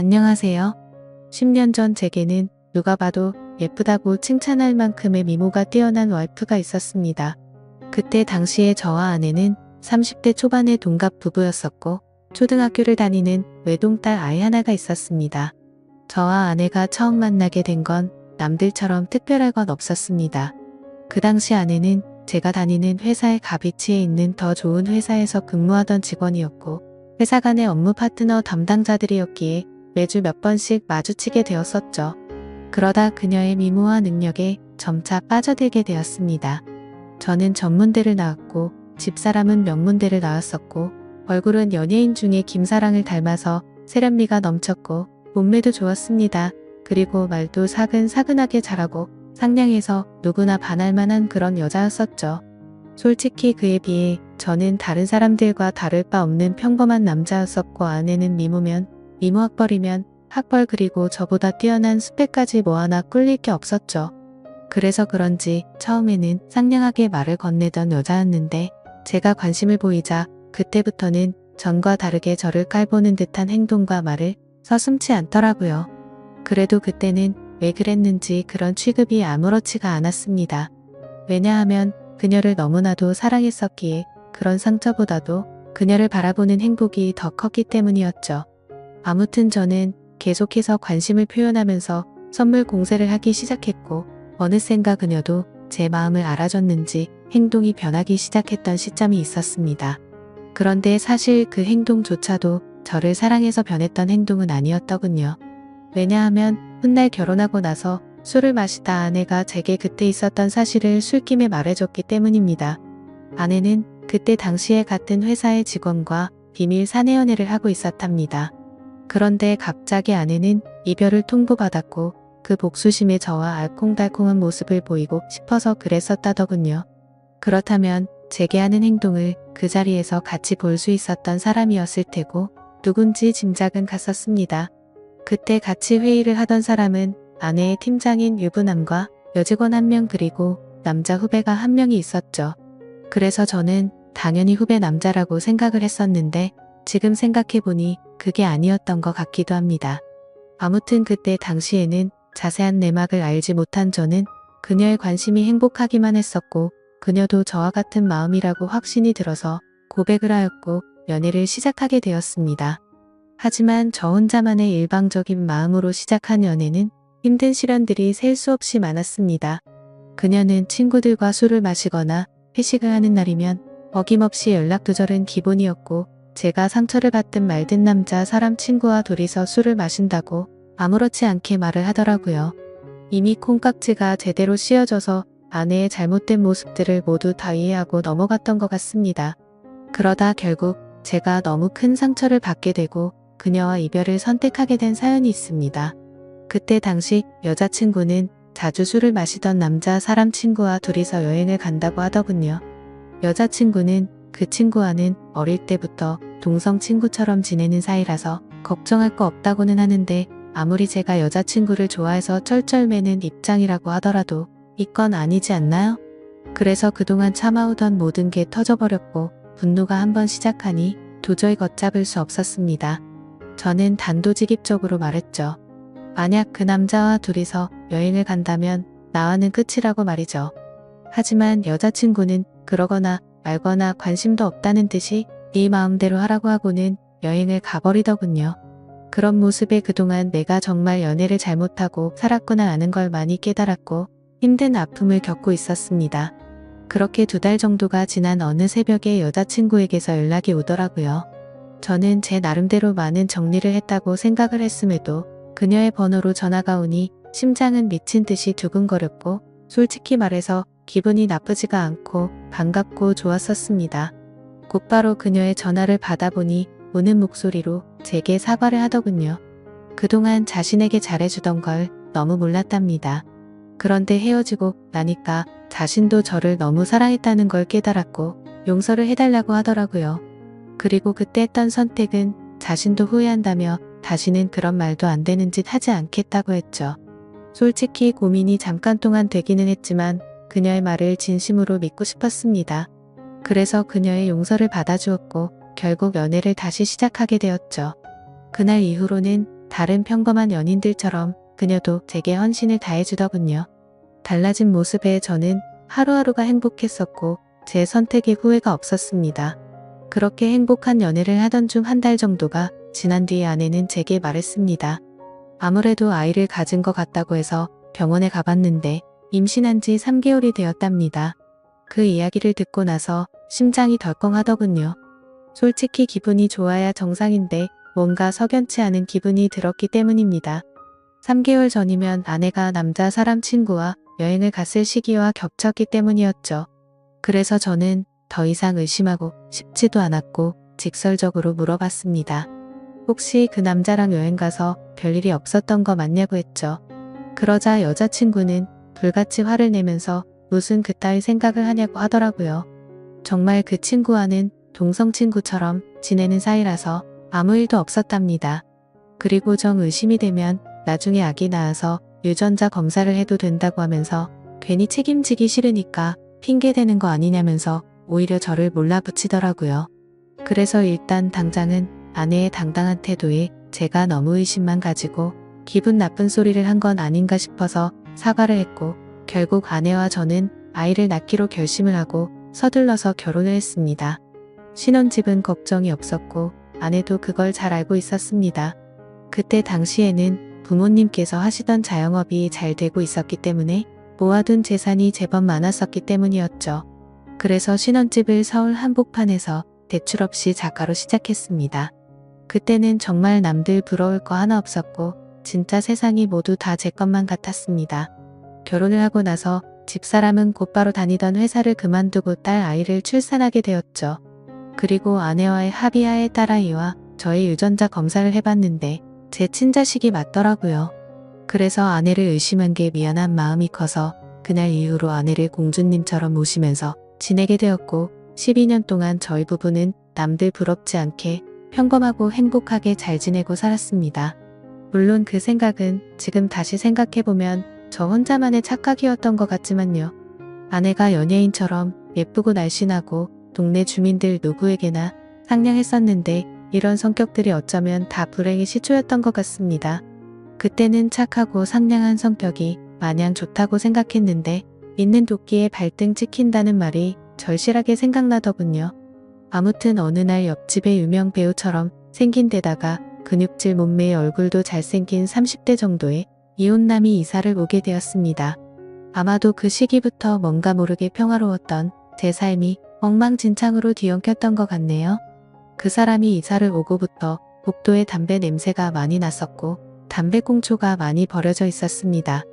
안녕하세요. 10년 전 제게는 누가 봐도 예쁘다고 칭찬할 만큼의 미모가 뛰어난 와이프가 있었습니다. 그때 당시에 저와 아내는 30대 초반의 동갑 부부였었고 초등학교를 다니는 외동딸 아이 하나가 있었습니다. 저와 아내가 처음 만나게 된 건 남들처럼 특별할 건 없었습니다. 그 당시 아내는 제가 다니는 회사의 갑위치에 있는 더 좋은 회사에서 근무하던 직원이었고 회사 간의 업무 파트너 담당자들이었기에 매주 몇 번씩 마주치게 되었었죠. 그러다 그녀의 미모와 능력에 점차 빠져들게 되었습니다. 저는 전문대를 나왔고 집사람은 명문대를 나왔었고 얼굴은 연예인 중에 김사랑을 닮아서 세련미가 넘쳤고 몸매도 좋았습니다. 그리고 말도 사근사근하게 잘하고 상냥해서 누구나 반할 만한 그런 여자였었죠. 솔직히 그에 비해 저는 다른 사람들과 다를 바 없는 평범한 남자였었고 아내는 미모면 미모 학벌이면 학벌 그리고 저보다 뛰어난 스펙까지 뭐 하나 꿀릴 게 없었죠. 그래서 그런지 처음에는 상냥하게 말을 건네던 여자였는데 제가 관심을 보이자 그때부터는 전과 다르게 저를 깔보는 듯한 행동과 말을 서슴지 않더라고요. 그래도 그때는 왜 그랬는지 그런 취급이 아무렇지가 않았습니다. 왜냐하면 그녀를 너무나도 사랑했었기에 그런 상처보다도 그녀를 바라보는 행복이 더 컸기 때문이었죠. 아무튼 저는 계속해서 관심을 표현하면서 선물 공세를 하기 시작했고 어느샌가 그녀도 제 마음을 알아줬는지 행동이 변하기 시작했던 시점이 있었습니다. 그런데 사실 그 행동조차도 저를 사랑해서 변했던 행동은 아니었더군요. 왜냐하면 훗날 결혼하고 나서 술을 마시다 아내가 제게 그때 있었던 사실을 술김에 말해줬기 때문입니다. 아내는 그때 당시에 같은 회사의 직원과 비밀 사내연애를 하고 있었답니다. 그런데 갑자기 아내는 이별을 통보받았고 그 복수심에 저와 알콩달콩한 모습을 보이고 싶어서 그랬었다더군요. 그렇다면 제게 하는 행동을 그 자리에서 같이 볼 수 있었던 사람이었을 테고 누군지 짐작은 갔었습니다. 그때 같이 회의를 하던 사람은 아내의 팀장인 유부남과 여직원 1명 그리고 남자 후배가 1명이 있었죠. 그래서 저는 당연히 후배 남자라고 생각을 했었는데 지금 생각해보니 그게 아니었던 것 같기도 합니다. 아무튼 그때 당시에는 자세한 내막을 알지 못한 저는 그녀의 관심이 행복하기만 했었고 그녀도 저와 같은 마음이라고 확신이 들어서 고백을 하였고 연애를 시작하게 되었습니다. 하지만 저 혼자만의 일방적인 마음으로 시작한 연애는 힘든 시련들이 셀 수 없이 많았습니다. 그녀는 친구들과 술을 마시거나 회식을 하는 날이면 어김없이 연락두절은 기본이었고 제가 상처를 받든 말든 남자 사람 친구와 둘이서 술을 마신다고 아무렇지 않게 말을 하더라고요. 이미 콩깍지가 제대로 씌어져서 아내의 잘못된 모습들을 모두 다 이해하고 넘어갔던 것 같습니다. 그러다 결국 제가 너무 큰 상처를 받게 되고 그녀와 이별을 선택하게 된 사연이 있습니다. 그때 당시 여자친구는 자주 술을 마시던 남자 사람 친구와 둘이서 여행을 간다고 하더군요. 여자친구는 그 친구와는 어릴 때부터 동성 친구처럼 지내는 사이라서 걱정할 거 없다고는 하는데 아무리 제가 여자친구를 좋아해서 쩔쩔매는 입장이라고 하더라도 이건 아니지 않나요? 그래서 그동안 참아오던 모든 게 터져버렸고 분노가 한번 시작하니 도저히 걷잡을 수 없었습니다. 저는 단도직입적으로 말했죠. 만약 그 남자와 둘이서 여행을 간다면 나와는 끝이라고 말이죠. 하지만 여자친구는 그러거나 말거나 관심도 없다는 듯이 네 마음대로 하라고 하고는 여행을 가버리더군요. 그런 모습에 그동안 내가 정말 연애를 잘못하고 살았구나 하는 걸 많이 깨달았고 힘든 아픔을 겪고 있었습니다. 그렇게 2달 정도가 지난 어느 새벽에 여자친구에게서 연락이 오더라고요. 저는 제 나름대로 많은 정리를 했다고 생각을 했음에도 그녀의 번호로 전화가 오니 심장은 미친 듯이 두근거렸고 솔직히 말해서 기분이 나쁘지가 않고 반갑고 좋았었습니다. 곧바로 그녀의 전화를 받아보니 우는 목소리로 제게 사과를 하더군요. 그동안 자신에게 잘해주던 걸 너무 몰랐답니다. 그런데 헤어지고 나니까 자신도 저를 너무 사랑했다는 걸 깨달았고 용서를 해달라고 하더라고요. 그리고 그때 했던 선택은 자신도 후회한다며 다시는 그런 말도 안 되는 짓 하지 않겠다고 했죠. 솔직히 고민이 잠깐 동안 되기는 했지만 그녀의 말을 진심으로 믿고 싶었습니다. 그래서 그녀의 용서를 받아주었고 결국 연애를 다시 시작하게 되었죠. 그날 이후로는 다른 평범한 연인들처럼 그녀도 제게 헌신을 다해주더군요. 달라진 모습에 저는 하루하루가 행복했었고 제 선택에 후회가 없었습니다. 그렇게 행복한 연애를 하던 중 한 달 정도가 지난 뒤에 아내는 제게 말했습니다. 아무래도 아이를 가진 것 같다고 해서 병원에 가봤는데 임신한 지 3개월이 되었답니다. 그 이야기를 듣고 나서 심장이 덜컹하더군요. 솔직히 기분이 좋아야 정상인데 뭔가 석연치 않은 기분이 들었기 때문입니다. 3개월 전이면 아내가 남자 사람 친구와 여행을 갔을 시기와 겹쳤기 때문이었죠. 그래서 저는 더 이상 의심하고 싶지도 않았고 직설적으로 물어봤습니다. 혹시 그 남자랑 여행 가서 별일이 없었던 거 맞냐고 했죠. 그러자 여자친구는 불같이 화를 내면서 무슨 그따위 생각을 하냐고 하더라고요. 정말 그 친구와는 동성 친구처럼 지내는 사이라서 아무 일도 없었답니다. 그리고 정 의심이 되면 나중에 아기 낳아서 유전자 검사를 해도 된다고 하면서 괜히 책임지기 싫으니까 핑계대는 거 아니냐면서 오히려 저를 몰라붙이더라고요. 그래서 일단 당장은 아내의 당당한 태도에 제가 너무 의심만 가지고 기분 나쁜 소리를 한 건 아닌가 싶어서 사과를 했고 결국 아내와 저는 아이를 낳기로 결심을 하고 서둘러서 결혼을 했습니다. 신혼집은 걱정이 없었고 아내도 그걸 잘 알고 있었습니다. 그때 당시에는 부모님께서 하시던 자영업이 잘 되고 있었기 때문에 모아둔 재산이 제법 많았었기 때문이었죠. 그래서 신혼집을 서울 한복판에서 대출 없이 자가로 시작했습니다. 그때는 정말 남들 부러울 거 하나 없었고 진짜 세상이 모두 다 제 것만 같았습니다. 결혼을 하고 나서 집사람은 곧바로 다니던 회사를 그만두고 딸 아이를 출산하게 되었죠. 그리고 아내와의 합의하에 딸아이와 저의 유전자 검사를 해봤는데 제 친자식이 맞더라고요. 그래서 아내를 의심한 게 미안한 마음이 커서 그날 이후로 아내를 공주님처럼 모시면서 지내게 되었고 12년 동안 저희 부부는 남들 부럽지 않게 평범하고 행복하게 잘 지내고 살았습니다. 물론 그 생각은 지금 다시 생각해보면 저 혼자만의 착각이었던 것 같지만요. 아내가 연예인처럼 예쁘고 날씬하고 동네 주민들 누구에게나 상냥했었는데 이런 성격들이 어쩌면 다 불행의 시초였던 것 같습니다. 그때는 착하고 상냥한 성격이 마냥 좋다고 생각했는데 있는 도끼에 발등 찍힌다는 말이 절실하게 생각나더군요. 아무튼 어느 날 옆집의 유명 배우처럼 생긴 데다가 근육질 몸매의 얼굴도 잘생긴 30대 정도의 이혼남이 이사를 오게 되었습니다. 아마도 그 시기부터 뭔가 모르게 평화로웠던 제 삶이 엉망진창으로 뒤엉켰던 것 같네요. 그 사람이 이사를 오고부터 복도에 담배 냄새가 많이 났었고 담배꽁초가 많이 버려져 있었습니다.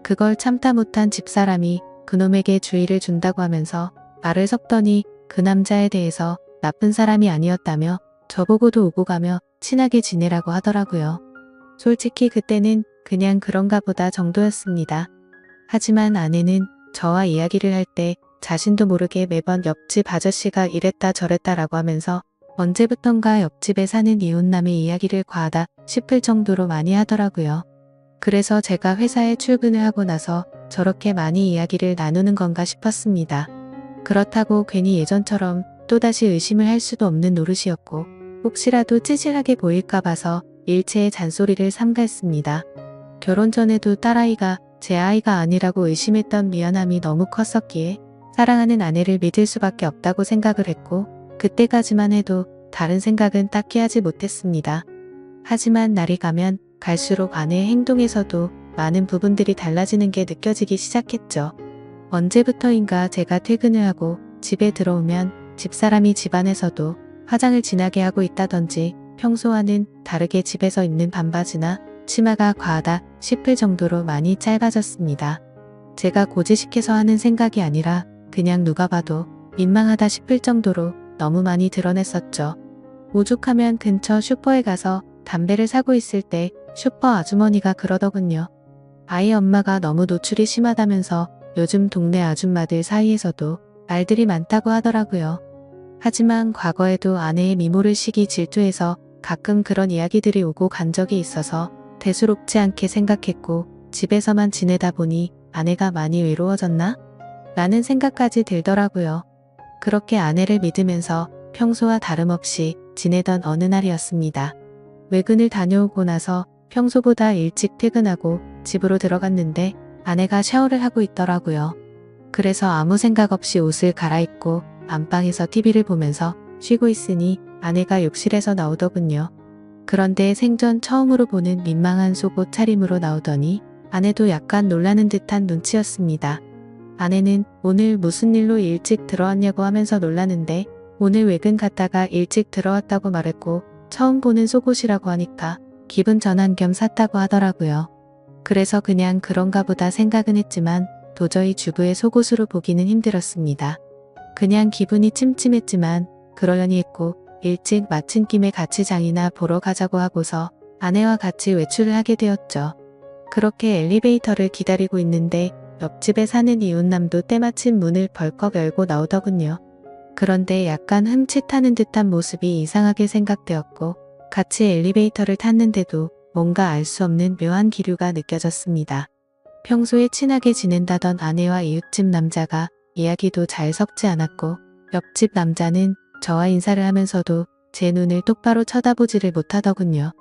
그걸 참다 못한 집사람이 그놈에게 주의를 준다고 하면서 말을 섞더니 그 남자에 대해서 나쁜 사람이 아니었다며 저보고도 오고 가며 친하게 지내라고 하더라고요. 솔직히 그때는 그냥 그런가 보다 정도였습니다. 하지만 아내는 저와 이야기를 할 때 자신도 모르게 매번 옆집 아저씨가 이랬다 저랬다라고 하면서 언제부턴가 옆집에 사는 이웃남의 이야기를 과하다 싶을 정도로 많이 하더라고요. 그래서 제가 회사에 출근을 하고 나서 저렇게 많이 이야기를 나누는 건가 싶었습니다. 그렇다고 괜히 예전처럼 또다시 의심을 할 수도 없는 노릇이었고 혹시라도 찌질하게 보일까 봐서 일체의 잔소리를 삼가했습니다. 결혼 전에도 딸아이가 제 아이가 아니라고 의심했던 미안함이 너무 컸었기에 사랑하는 아내를 믿을 수밖에 없다고 생각을 했고 그때까지만 해도 다른 생각은 딱히 하지 못했습니다. 하지만 날이 가면 갈수록 아내의 행동에서도 많은 부분들이 달라지는 게 느껴지기 시작했죠. 언제부터인가 제가 퇴근을 하고 집에 들어오면 집사람이 집안에서도 화장을 진하게 하고 있다든지 평소와는 다르게 집에서 입는 반바지나 치마가 과하다 싶을 정도로 많이 짧아졌습니다. 제가 고지식해서 하는 생각이 아니라 그냥 누가 봐도 민망하다 싶을 정도로 너무 많이 드러냈었죠. 오죽하면 근처 슈퍼에 가서 담배를 사고 있을 때 슈퍼 아주머니가 그러더군요. 아이 엄마가 너무 노출이 심하다면서 요즘 동네 아줌마들 사이에서도 말들이 많다고 하더라고요. 하지만 과거에도 아내의 미모를 시기 질투해서 가끔 그런 이야기들이 오고 간 적이 있어서 대수롭지 않게 생각했고 집에서만 지내다 보니 아내가 많이 외로워졌나? 라는 생각까지 들더라고요. 그렇게 아내를 믿으면서 평소와 다름없이 지내던 어느 날이었습니다. 외근을 다녀오고 나서 평소보다 일찍 퇴근하고 집으로 들어갔는데 아내가 샤워를 하고 있더라고요. 그래서 아무 생각 없이 옷을 갈아입고 안방에서 TV를 보면서 쉬고 있으니 아내가 욕실에서 나오더군요. 그런데 생전 처음으로 보는 민망한 속옷 차림으로 나오더니 아내도 약간 놀라는 듯한 눈치였습니다. 아내는 오늘 무슨 일로 일찍 들어왔냐고 하면서 놀라는데 오늘 외근 갔다가 일찍 들어왔다고 말했고 처음 보는 속옷이라고 하니까 기분 전환 겸 샀다고 하더라고요. 그래서 그냥 그런가 보다 생각은 했지만 도저히 주부의 속옷으로 보기는 힘들었습니다. 그냥 기분이 찜찜했지만 그러려니 했고 일찍 마친 김에 같이 장이나 보러 가자고 하고서 아내와 같이 외출을 하게 되었죠. 그렇게 엘리베이터를 기다리고 있는데 옆집에 사는 이웃남도 때마침 문을 벌컥 열고 나오더군요. 그런데 약간 흠칫하는 듯한 모습이 이상하게 생각되었고 같이 엘리베이터를 탔는데도 뭔가 알 수 없는 묘한 기류가 느껴졌습니다. 평소에 친하게 지낸다던 아내와 이웃집 남자가 이야기도 잘 섞지 않았고 옆집 남자는 저와 인사를 하면서도 제 눈을 똑바로 쳐다보지를 못하더군요.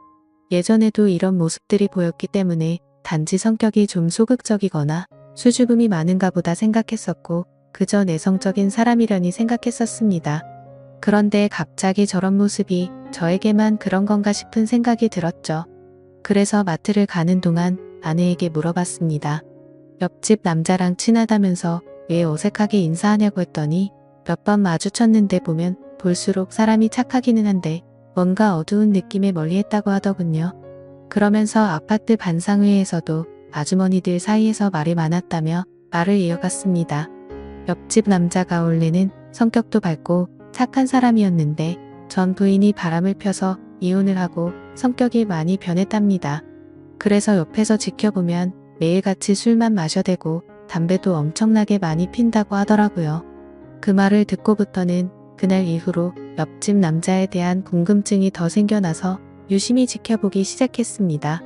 예전에도 이런 모습들이 보였기 때문에 단지 성격이 좀 소극적이거나 수줍음이 많은가 보다 생각했었고 그저 내성적인 사람이려니 생각했었습니다. 그런데 갑자기 저런 모습이 저에게만 그런 건가 싶은 생각이 들었죠. 그래서 마트를 가는 동안 아내에게 물어봤습니다. 옆집 남자랑 친하다면서 왜 어색하게 인사하냐고 했더니 몇 번 마주쳤는데 보면 볼수록 사람이 착하기는 한데 뭔가 어두운 느낌에 멀리했다고 하더군요. 그러면서 아파트 반상회에서도 아주머니들 사이에서 말이 많았다며 말을 이어갔습니다. 옆집 남자가 원래는 성격도 밝고 착한 사람이었는데 전 부인이 바람을 펴서 이혼을 하고 성격이 많이 변했답니다. 그래서 옆에서 지켜보면 매일같이 술만 마셔대고 담배도 엄청나게 많이 핀다고 하더라고요. 그 말을 듣고부터는 그날 이후로 옆집 남자에 대한 궁금증이 더 생겨나서 유심히 지켜보기 시작했습니다.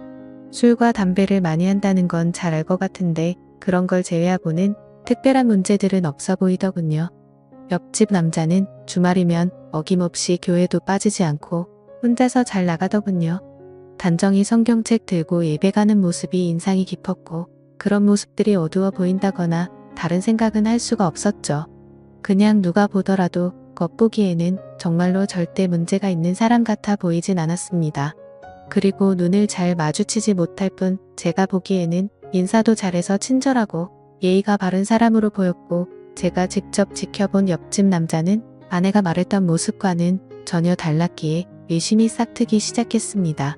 술과 담배를 많이 한다는 건 잘 알 것 같은데 그런 걸 제외하고는 특별한 문제들은 없어 보이더군요. 옆집 남자는 주말이면 어김없이 교회도 빠지지 않고 혼자서 잘 나가더군요. 단정히 성경책 들고 예배 가는 모습이 인상이 깊었고 그런 모습들이 어두워 보인다거나 다른 생각은 할 수가 없었죠. 그냥 누가 보더라도 겉보기에는 정말로 절대 문제가 있는 사람 같아 보이진 않았습니다. 그리고 눈을 잘 마주치지 못할 뿐 제가 보기에는 인사도 잘해서 친절하고 예의가 바른 사람으로 보였고 제가 직접 지켜본 옆집 남자는 아내가 말했던 모습과는 전혀 달랐기에 의심이 싹트기 시작했습니다.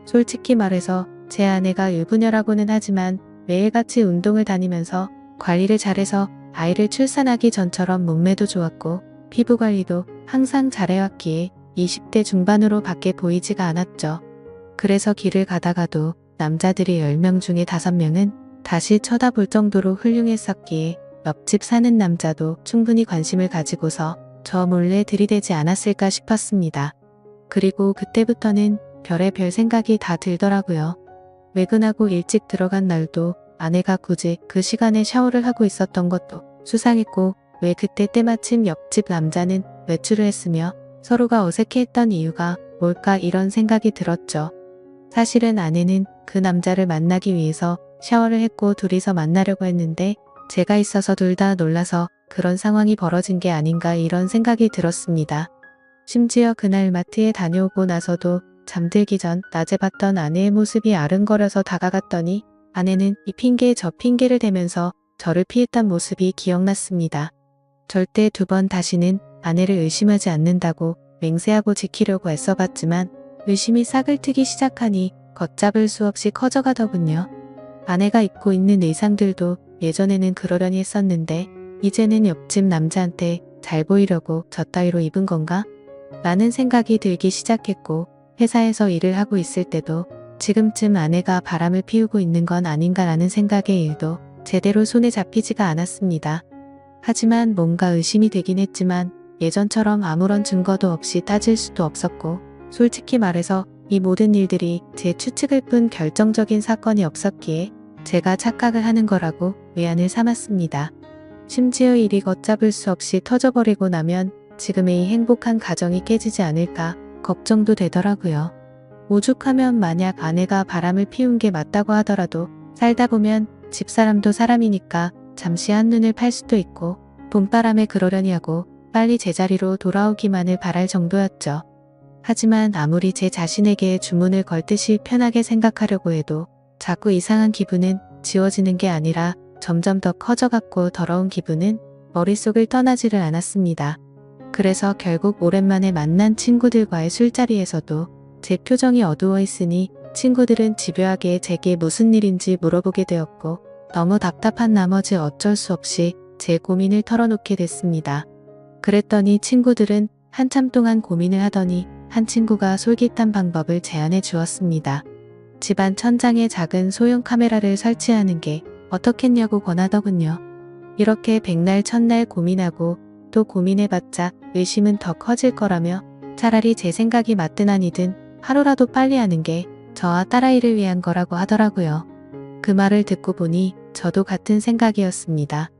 솔직히 말해서 제 아내가 유부녀라고는 하지만 매일같이 운동을 다니면서 관리를 잘해서 아이를 출산하기 전처럼 몸매도 좋았고 피부 관리도 항상 잘해왔기에 20대 중반으로 밖에 보이지가 않았죠. 그래서 길을 가다가도 남자들이 10명 중에 5명은 다시 쳐다볼 정도로 훌륭했었기에 옆집 사는 남자도 충분히 관심을 가지고서 저 몰래 들이대지 않았을까 싶었습니다. 그리고 그때부터는 별의별 생각이 다 들더라고요. 외근하고 일찍 들어간 날도 아내가 굳이 그 시간에 샤워를 하고 있었던 것도 수상했고 왜 그때 때마침 옆집 남자는 외출을 했으며 서로가 어색해했던 이유가 뭘까 이런 생각이 들었죠. 사실은 아내는 그 남자를 만나기 위해서 샤워를 했고 둘이서 만나려고 했는데 제가 있어서 둘 다 놀라서 그런 상황이 벌어진 게 아닌가 이런 생각이 들었습니다. 심지어 그날 마트에 다녀오고 나서도 잠들기 전 낮에 봤던 아내의 모습이 아른거려서 다가갔더니 아내는 이 핑계 저 핑계를 대면서 저를 피했던 모습이 기억났습니다. 절대 2번 다시는 아내를 의심하지 않는다고 맹세하고 지키려고 애써봤지만 의심이 싹을 트기 시작하니 걷잡을 수 없이 커져가더군요. 아내가 입고 있는 의상들도 예전에는 그러려니 했었는데 이제는 옆집 남자한테 잘 보이려고 저 따위로 입은 건가? 라는 생각이 들기 시작했고 회사에서 일을 하고 있을 때도 지금쯤 아내가 바람을 피우고 있는 건 아닌가라는 생각의 일도 제대로 손에 잡히지가 않았습니다. 하지만 뭔가 의심이 되긴 했지만 예전처럼 아무런 증거도 없이 따질 수도 없었고 솔직히 말해서 이 모든 일들이 제 추측일 뿐 결정적인 사건이 없었기에 제가 착각을 하는 거라고 외안을 삼았습니다. 심지어 일이 걷잡을 수 없이 터져버리고 나면 지금의 이 행복한 가정이 깨지지 않을까 걱정도 되더라고요. 오죽하면 만약 아내가 바람을 피운 게 맞다고 하더라도 살다 보면 집사람도 사람이니까 잠시 한눈을 팔 수도 있고 봄바람에 그러려니 하고 빨리 제자리로 돌아오기만을 바랄 정도였죠. 하지만 아무리 제 자신에게 주문을 걸듯이 편하게 생각하려고 해도 자꾸 이상한 기분은 지워지는 게 아니라 점점 더 커져갔고 더러운 기분은 머릿속을 떠나지를 않았습니다. 그래서 결국 오랜만에 만난 친구들과의 술자리에서도 제 표정이 어두워 있으니 친구들은 집요하게 제게 무슨 일인지 물어보게 되었고 너무 답답한 나머지 어쩔 수 없이 제 고민을 털어놓게 됐습니다. 그랬더니 친구들은 한참 동안 고민을 하더니 한 친구가 솔깃한 방법을 제안해 주었습니다. 집안 천장에 작은 소형 카메라를 설치하는 게 어떻겠냐고 권하더군요. 이렇게 백날 첫날 고민하고 또 고민해봤자 의심은 더 커질 거라며 차라리 제 생각이 맞든 아니든 하루라도 빨리 하는 게 저와 딸아이를 위한 거라고 하더라고요. 그 말을 듣고 보니 저도 같은 생각이었습니다.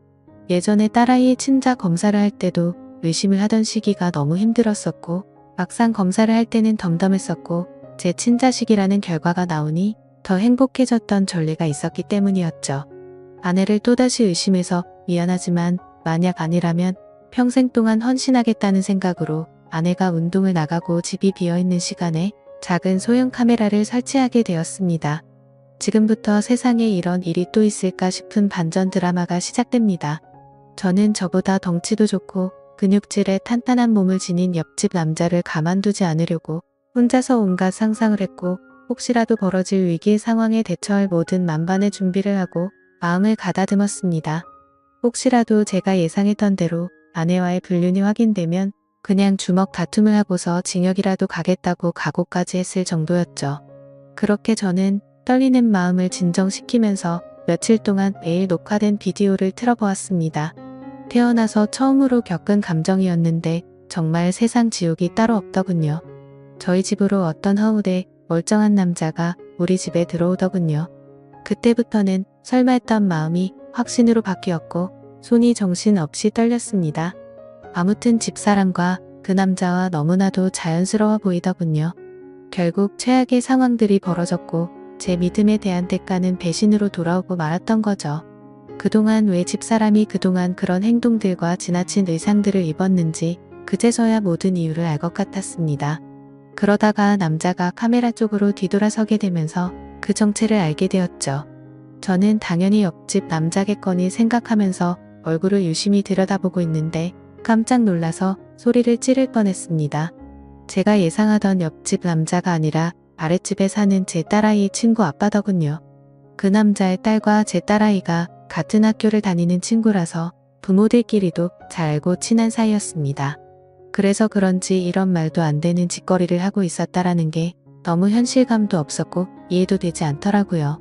예전에 딸아이의 친자 검사를 할 때도 의심을 하던 시기가 너무 힘들었었고 막상 검사를 할 때는 덤덤했었고 제 친자식이라는 결과가 나오니 더 행복해졌던 전례가 있었기 때문이었죠. 아내를 또다시 의심해서 미안하지만 만약 아니라면 평생 동안 헌신하겠다는 생각으로 아내가 운동을 나가고 집이 비어있는 시간에 작은 소형 카메라를 설치하게 되었습니다. 지금부터 세상에 이런 일이 또 있을까 싶은 반전 드라마가 시작됩니다. 저는 저보다 덩치도 좋고 근육질에 탄탄한 몸을 지닌 옆집 남자를 가만두지 않으려고 혼자서 온갖 상상을 했고 혹시라도 벌어질 위기 상황에 대처할 모든 만반의 준비를 하고 마음을 가다듬었습니다. 혹시라도 제가 예상했던 대로 아내와의 불륜이 확인되면 그냥 주먹 다툼을 하고서 징역이라도 가겠다고 각오까지 했을 정도였죠. 그렇게 저는 떨리는 마음을 진정시키면서 며칠 동안 매일 녹화된 비디오를 틀어보았습니다. 태어나서 처음으로 겪은 감정이었는데 정말 세상 지옥이 따로 없더군요. 저희 집으로 어떤 허우대 멀쩡한 남자가 우리 집에 들어오더군요. 그때부터는 설마 했던 마음이 확신으로 바뀌었고 손이 정신없이 떨렸습니다. 아무튼 집사람과 그 남자와 너무나도 자연스러워 보이더군요. 결국 최악의 상황들이 벌어졌고 제 믿음에 대한 대가는 배신으로 돌아오고 말았던 거죠. 그동안 왜 집사람이 그동안 그런 행동들과 지나친 의상들을 입었는지 그제서야 모든 이유를 알 것 같았습니다. 그러다가 남자가 카메라 쪽으로 뒤돌아서게 되면서 그 정체를 알게 되었죠. 저는 당연히 옆집 남자겠거니 생각하면서 얼굴을 유심히 들여다보고 있는데 깜짝 놀라서 소리를 지를 뻔했습니다. 제가 예상하던 옆집 남자가 아니라 아랫집에 사는 제 딸아이의 친구 아빠더군요. 그 남자의 딸과 제 딸아이가 같은 학교를 다니는 친구라서 부모들끼리도 잘 알고 친한 사이였습니다. 그래서 그런지 이런 말도 안 되는 짓거리를 하고 있었다라는 게 너무 현실감도 없었고 이해도 되지 않더라고요.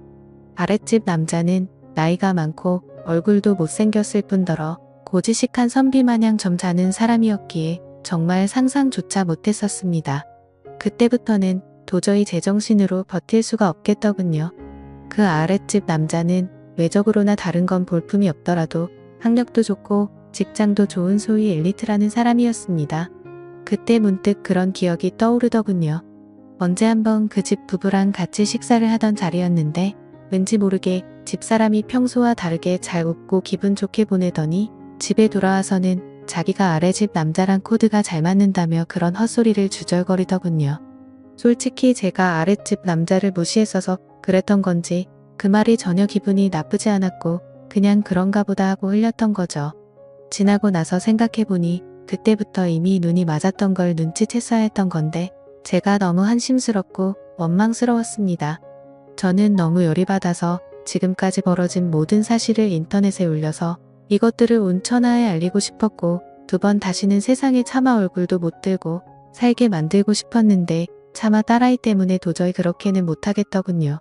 아랫집 남자는 나이가 많고 얼굴도 못생겼을 뿐더러 고지식한 선비마냥 점잖은 사람이었기에 정말 상상조차 못했었습니다. 그때부터는 도저히 제정신으로 버틸 수가 없겠더군요. 그 아랫집 남자는 외적으로나 다른 건 볼품이 없더라도 학력도 좋고 직장도 좋은 소위 엘리트라는 사람이었습니다. 그때 문득 그런 기억이 떠오르더군요. 언제 한번 그 집 부부랑 같이 식사를 하던 자리였는데 왠지 모르게 집사람이 평소와 다르게 잘 웃고 기분 좋게 보내더니 집에 돌아와서는 자기가 아래집 남자랑 코드가 잘 맞는다며 그런 헛소리를 주절거리더군요. 솔직히 제가 아랫집 남자를 무시했어서 그랬던 건지 그 말이 전혀 기분이 나쁘지 않았고 그냥 그런가 보다 하고 흘렸던 거죠. 지나고 나서 생각해보니 그때부터 이미 눈이 맞았던 걸 눈치챘어야 했던 건데 제가 너무 한심스럽고 원망스러웠습니다. 저는 너무 열이 받아서 지금까지 벌어진 모든 사실을 인터넷에 올려서 이것들을 온 천하에 알리고 싶었고 두 번 다시는 세상에 차마 얼굴도 못 들고 살게 만들고 싶었는데 차마 딸아이 때문에 도저히 그렇게는 못하겠더군요.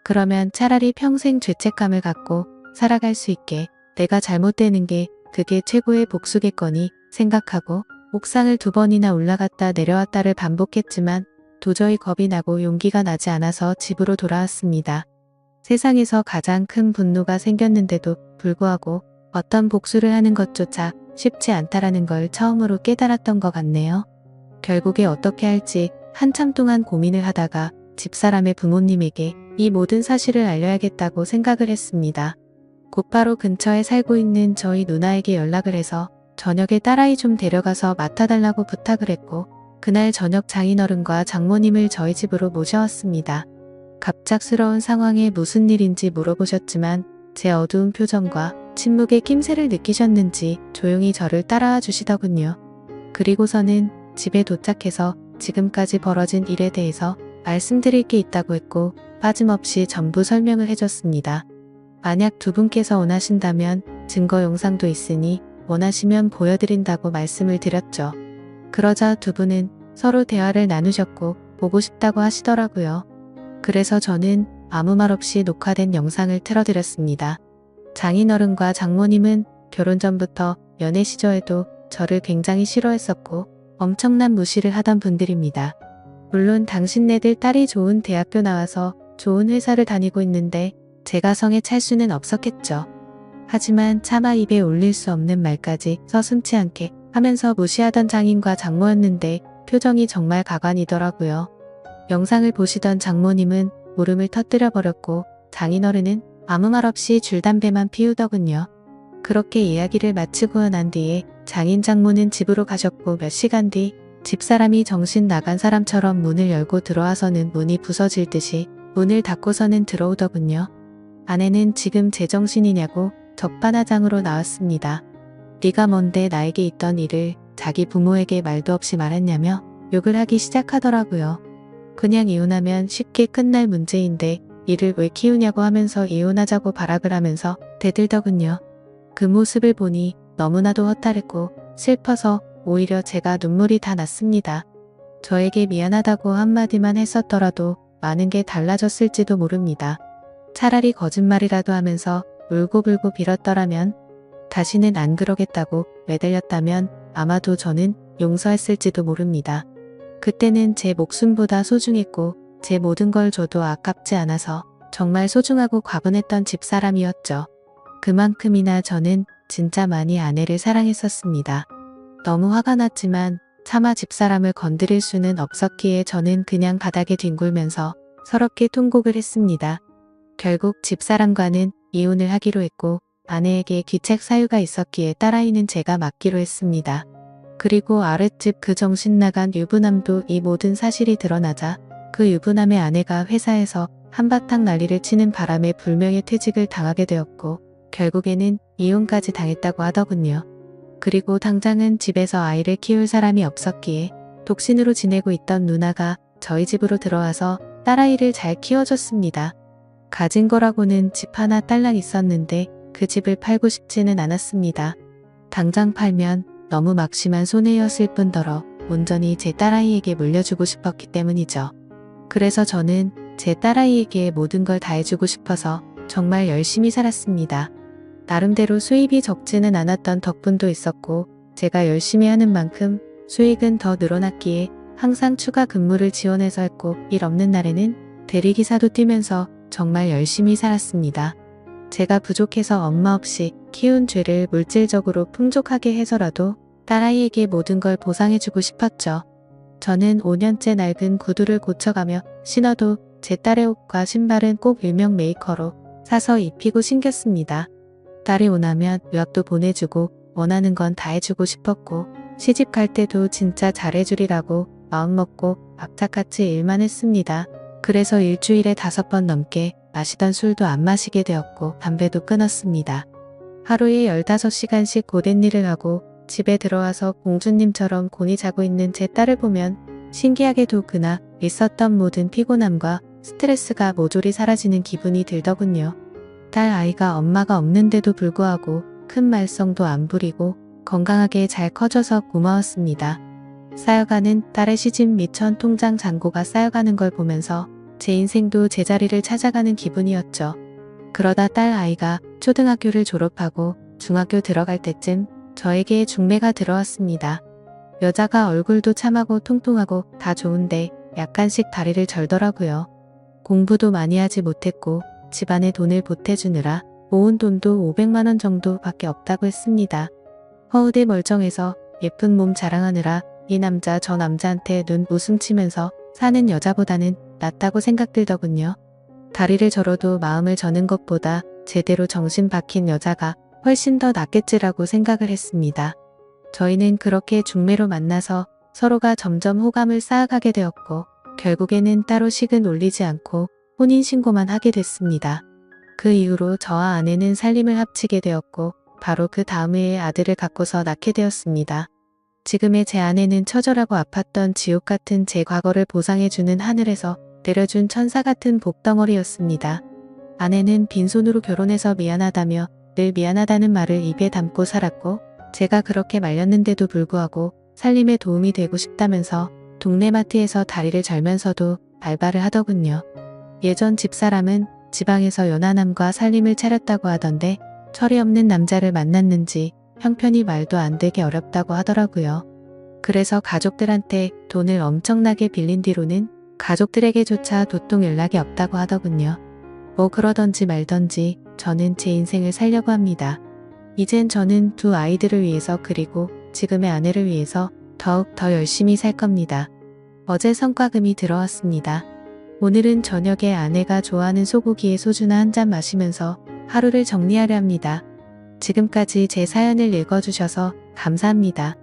그러면 차라리 평생 죄책감을 갖고 살아갈 수 있게 내가 잘못되는 게 그게 최고의 복수겠거니 생각하고 옥상을 2번이나 올라갔다 내려왔다를 반복했지만 도저히 겁이 나고 용기가 나지 않아서 집으로 돌아왔습니다. 세상에서 가장 큰 분노가 생겼는데도 불구하고 어떤 복수를 하는 것조차 쉽지 않다라는 걸 처음으로 깨달았던 것 같네요. 결국에 어떻게 할지 한참 동안 고민을 하다가 집사람의 부모님에게 이 모든 사실을 알려야겠다고 생각을 했습니다. 곧바로 근처에 살고 있는 저희 누나에게 연락을 해서 저녁에 딸아이 좀 데려가서 맡아달라고 부탁을 했고 그날 저녁 장인어른과 장모님을 저희 집으로 모셔왔습니다. 갑작스러운 상황에 무슨 일인지 물어보셨지만 제 어두운 표정과 침묵의 낌새를 느끼셨는지 조용히 저를 따라와 주시더군요. 그리고서는 집에 도착해서 지금까지 벌어진 일에 대해서 말씀드릴 게 있다고 했고 빠짐없이 전부 설명을 해줬습니다. 만약 두 분께서 원하신다면 증거 영상도 있으니 원하시면 보여드린다고 말씀을 드렸죠. 그러자 두 분은 서로 대화를 나누셨고 보고 싶다고 하시더라고요. 그래서 저는 아무 말 없이 녹화된 영상을 틀어드렸습니다. 장인어른과 장모님은 결혼 전부터 연애 시절에도 저를 굉장히 싫어했었고 엄청난 무시를 하던 분들입니다. 물론 당신네들 딸이 좋은 대학교 나와서 좋은 회사를 다니고 있는데 제가 성에 찰 수는 없었겠죠. 하지만 차마 입에 올릴 수 없는 말까지 서슴지 않게 하면서 무시하던 장인과 장모였는데 표정이 정말 가관이더라고요. 영상을 보시던 장모님은 울음을 터뜨려 버렸고 장인어른은 아무 말 없이 줄담배만 피우더군요. 그렇게 이야기를 마치고 난 뒤에 장인 장모는 집으로 가셨고 몇 시간 뒤 집사람이 정신 나간 사람처럼 문을 열고 들어와서는 문이 부서질 듯이 문을 닫고서는 들어오더군요. 아내는 지금 제정신이냐고 적반하장으로 나왔습니다. 네가 뭔데 나에게 있던 일을 자기 부모에게 말도 없이 말했냐며 욕을 하기 시작하더라고요. 그냥 이혼하면 쉽게 끝날 문제인데 이를 왜 키우냐고 하면서 이혼하자고 발악을 하면서 대들더군요. 그 모습을 보니 너무나도 허탈했고 슬퍼서 오히려 제가 눈물이 다 났습니다. 저에게 미안하다고 한마디만 했었더라도 많은 게 달라졌을지도 모릅니다. 차라리 거짓말이라도 하면서 울고불고 빌었더라면, 다시는 안 그러겠다고 매달렸다면 아마도 저는 용서했을지도 모릅니다. 그때는 제 목숨보다 소중했고 제 모든 걸 줘도 아깝지 않아서 정말 소중하고 과분했던 집사람이었죠. 그만큼이나 저는 진짜 많이 아내를 사랑했었습니다. 너무 화가 났지만 차마 집사람을 건드릴 수는 없었기에 저는 그냥 바닥에 뒹굴면서 서럽게 통곡을 했습니다. 결국 집사람과는 이혼을 하기로 했고 아내에게 귀책 사유가 있었기에 딸아이는 제가 맡기로 했습니다. 그리고 아랫집 그 정신나간 유부남도 이 모든 사실이 드러나자 그 유부남의 아내가 회사에서 한바탕 난리를 치는 바람에 불명예 퇴직을 당하게 되었고 결국에는 이혼까지 당했다고 하더군요. 그리고 당장은 집에서 아이를 키울 사람이 없었기에 독신으로 지내고 있던 누나가 저희 집으로 들어와서 딸아이를 잘 키워줬습니다. 가진 거라고는 집 하나 딸랑 있었는데 그 집을 팔고 싶지는 않았습니다. 당장 팔면 너무 막심한 손해였을 뿐더러 온전히 제 딸아이에게 물려주고 싶었기 때문이죠. 그래서 저는 제 딸아이에게 모든 걸 다 해주고 싶어서 정말 열심히 살았습니다. 나름대로 수입이 적지는 않았던 덕분도 있었고 제가 열심히 하는 만큼 수익은 더 늘어났기에 항상 추가 근무를 지원해서 했고 일 없는 날에는 대리기사도 뛰면서 정말 열심히 살았습니다. 제가 부족해서 엄마 없이 키운 죄를 물질적으로 풍족하게 해서라도 딸아이에게 모든 걸 보상해주고 싶었죠. 저는 5년째 낡은 구두를 고쳐가며 신어도 제 딸의 옷과 신발은 꼭 유명 메이커로 사서 입히고 신겼습니다. 딸이 원하면 유학도 보내주고 원하는 건 다 해주고 싶었고 시집 갈 때도 진짜 잘해주리라고 마음먹고 악착같이 일만 했습니다. 그래서 일주일에 5번 넘게 마시던 술도 안 마시게 되었고 담배도 끊었습니다. 하루에 15시간씩 고된 일을 하고 집에 들어와서 공주님처럼 곤히 자고 있는 제 딸을 보면 신기하게도 그날 있었던 모든 피곤함과 스트레스가 모조리 사라지는 기분이 들더군요. 딸 아이가 엄마가 없는데도 불구하고 큰 말썽도 안 부리고 건강하게 잘 커져서 고마웠습니다. 쌓여가는 딸의 시집 및 천 통장 잔고가 쌓여가는 걸 보면서 제 인생도 제자리를 찾아가는 기분이었죠. 그러다 딸 아이가 초등학교를 졸업하고 중학교 들어갈 때쯤 저에게 중매가 들어왔습니다. 여자가 얼굴도 참하고 통통하고 다 좋은데 약간씩 다리를 절더라고요. 공부도 많이 하지 못했고 집안에 돈을 보태주느라 모은 돈도 500만 원 정도밖에 없다고 했습니다. 허우대 멀쩡해서 예쁜 몸 자랑하느라 이 남자 저 남자한테 눈 웃음 치면서 사는 여자보다는 낫다고 생각들더군요. 다리를 절어도 마음을 저는 것보다 제대로 정신 박힌 여자가 훨씬 더 낫겠지라고 생각을 했습니다. 저희는 그렇게 중매로 만나서 서로가 점점 호감을 쌓아가게 되었고 결국에는 따로 식은 올리지 않고 혼인신고만 하게 됐습니다. 그 이후로 저와 아내는 살림을 합치게 되었고 바로 그 다음 해에 아들을 갖고서 낳게 되었습니다. 지금의 제 아내는 처절하고 아팠던 지옥 같은 제 과거를 보상해주는 하늘에서 내려준 천사 같은 복덩어리였습니다. 아내는 빈손으로 결혼해서 미안하다며 늘 미안하다는 말을 입에 담고 살았고 제가 그렇게 말렸는데도 불구하고 살림에 도움이 되고 싶다면서 동네 마트에서 다리를 절면서도 알바를 하더군요. 예전 집사람은 지방에서 연하남과 살림을 차렸다고 하던데 철이 없는 남자를 만났는지 형편이 말도 안 되게 어렵다고 하더라고요. 그래서 가족들한테 돈을 엄청나게 빌린 뒤로는 가족들에게조차 도통 연락이 없다고 하더군요. 뭐 그러던지 말던지 저는 제 인생을 살려고 합니다. 이젠 저는 두 아이들을 위해서 그리고 지금의 아내를 위해서 더욱 더 열심히 살 겁니다. 어제 성과금이 들어왔습니다. 오늘은 저녁에 아내가 좋아하는 소고기에 소주나 한 잔 마시면서 하루를 정리하려 합니다. 지금까지 제 사연을 읽어주셔서 감사합니다.